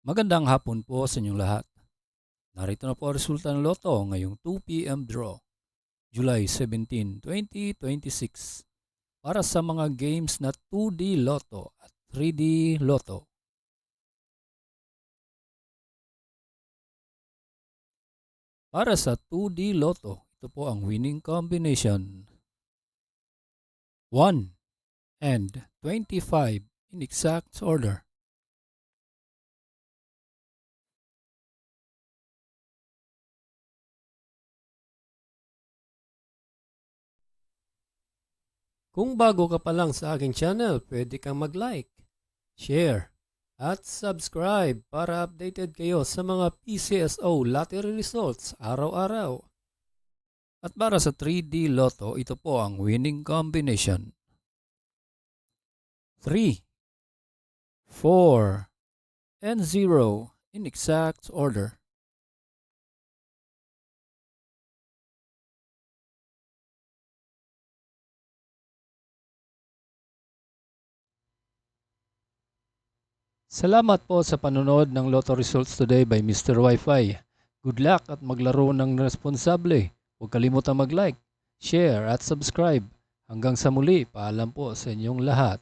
Magandang hapon po sa inyong lahat. Narito na po ang resulta ng Lotto ngayong 2 p.m. draw, July 17, 2026 para sa mga games na 2D Lotto at 3D Lotto. Para sa 2D Lotto, ito po ang winning combination 1 and 25 in exact order. Kung bago ka pa lang sa aking channel, pwede kang mag-like, share, at subscribe para updated kayo sa mga PCSO lottery results araw-araw. At para sa 3D Lotto, ito po ang winning combination 3, 4, and 0 in exact order. Salamat po sa panonood ng Lotto Results Today by Mr. Wi-Fi. Good luck at maglaro ng responsable. Huwag kalimutang mag-like, share at subscribe. Hanggang sa muli, paalam po sa inyong lahat.